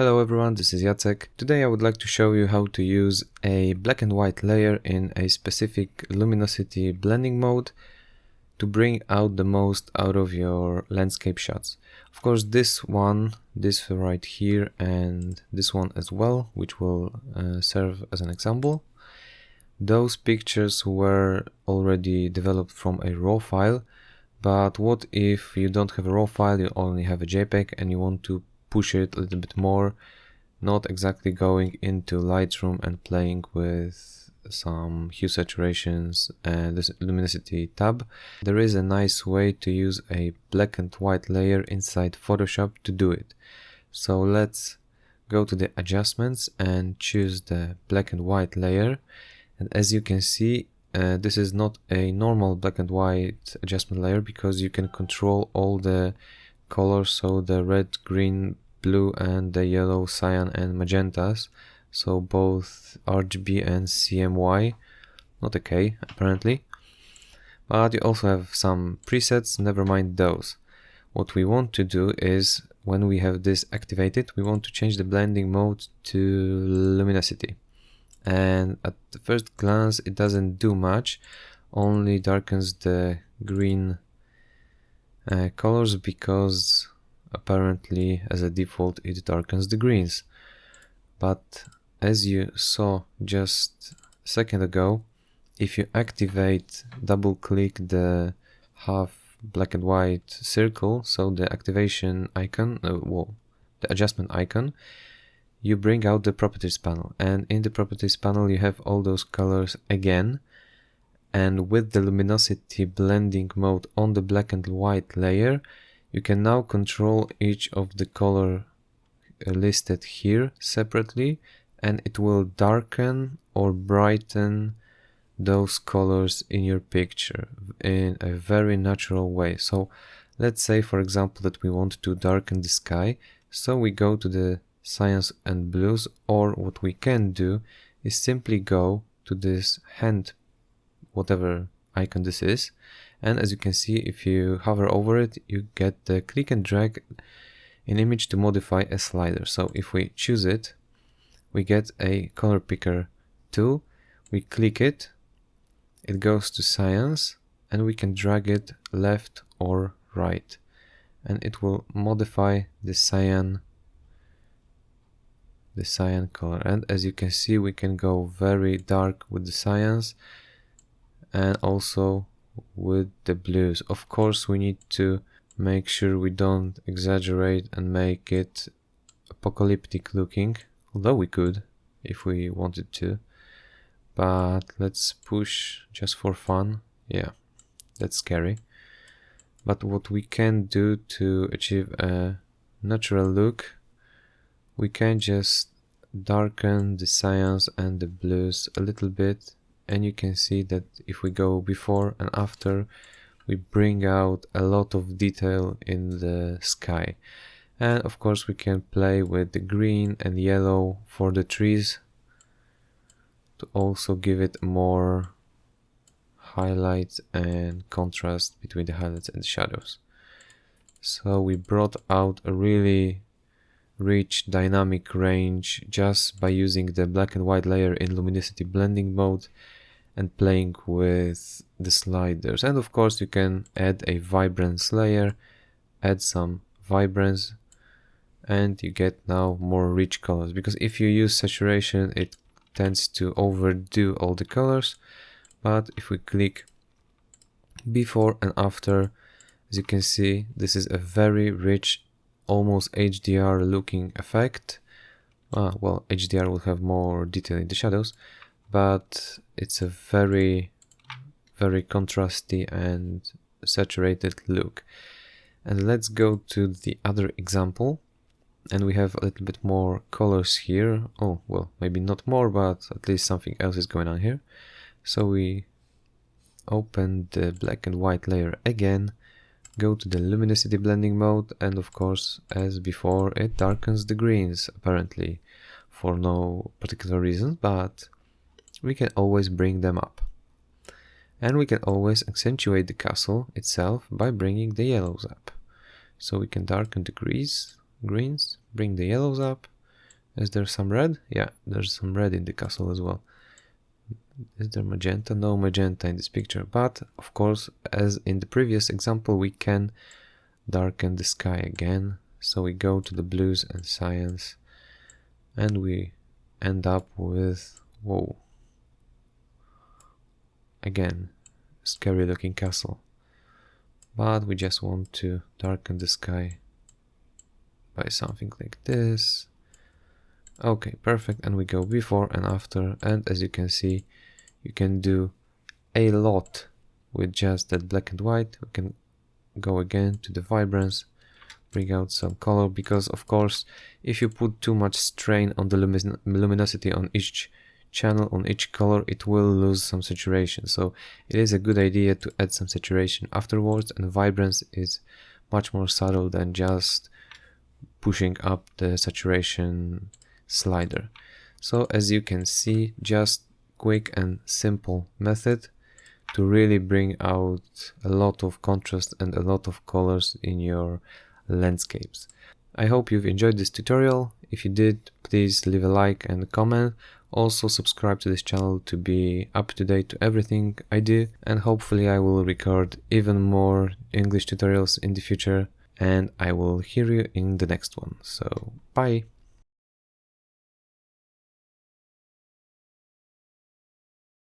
Hello everyone, this is Jacek. Today I would like to show you how to use a black and white layer in a specific luminosity blending mode to bring out the most out of your landscape shots. Of course, this right here, and this one as well, which will serve as an example. Those pictures were already developed from a raw file, but what if you don't have a raw file, you only have a JPEG and you want to push it a little bit more, not exactly going into Lightroom and playing with some hue saturations and this luminosity tab. There is a nice way to use a black and white layer inside Photoshop to do it. So let's go to the adjustments and choose the black and white layer. And as you can see, this is not a normal black and white adjustment layer because you can control all the colors, so the red, green, blue and the yellow, cyan and magentas, so both RGB and CMY, not okay apparently, but you also have some presets, never mind those. What we want to do is, when we have this activated, we want to change the blending mode to luminosity, and at the first glance it doesn't do much, only darkens the green colors because apparently as a default it darkens the greens. But as you saw just a second ago, if you activate, double click the half black and white circle, so the activation icon, the adjustment icon, you bring out the properties panel, and in the properties panel you have all those colors again. And with the luminosity blending mode on the black and white layer, you can now control each of the color listed here separately, and it will darken or brighten those colors in your picture in a very natural way. So let's say, for example, that we want to darken the sky, so we go to the cyans and blues, or what we can do is simply go to this hand, whatever icon this is, and as you can see, if you hover over it, you get the click and drag an image to modify a slider. So if we choose it, we get a color picker tool, we click it, it goes to cyans, and we can drag it left or right, and it will modify the cyan color. And as you can see, we can go very dark with the cyans and also with the blues. Of course, we need to make sure we don't exaggerate and make it apocalyptic looking, although we could if we wanted to, but let's push just for fun. Yeah, that's scary. But what we can do to achieve a natural look, we can just darken the cyans and the blues a little bit, and you can see that if we go before and after, we bring out a lot of detail in the sky. And of course we can play with the green and yellow for the trees to also give it more highlights and contrast between the highlights and the shadows. So we brought out a really rich dynamic range just by using the black and white layer in luminosity blending mode and playing with the sliders. And of course you can add a vibrance layer, add some vibrance, and you get now more rich colors, because if you use saturation it tends to overdo all the colors. But if we click before and after, as you can see, this is a very rich, almost HDR looking effect. Well, HDR will have more detail in the shadows, but it's a very, very contrasty and saturated look. And let's go to the other example, and we have a little bit more colors here. Oh, well, maybe not more, but at least something else is going on here. So we open the black and white layer again, go to the luminosity blending mode, and of course, as before, it darkens the greens apparently for no particular reason, but we can always bring them up. And we can always accentuate the castle itself by bringing the yellows up. So we can darken the greens, bring the yellows up, Is there some red? Yeah, there's some red in the castle as well. Is there magenta? No magenta in this picture, but of course, as in the previous example, we can darken the sky again. So we go to the blues and cyans, and we end up with, whoa, again, scary looking castle. But we just want to darken the sky by something like this. Okay, perfect. And we go before and after, and as you can see, you can do a lot with just that black and white. We can go again to the vibrance, bring out some color, because of course if you put too much strain on the luminosity on each channel, on each color, it will lose some saturation. So it is a good idea to add some saturation afterwards, and vibrance is much more subtle than just pushing up the saturation slider. So as you can see, just quick and simple method to really bring out a lot of contrast and a lot of colors in your landscapes. I hope you've enjoyed this tutorial. If you did, please leave a like and comment. Also subscribe to this channel to be up to date to everything I do, and hopefully I will record even more English tutorials in the future, and I will hear you in the next one. So bye!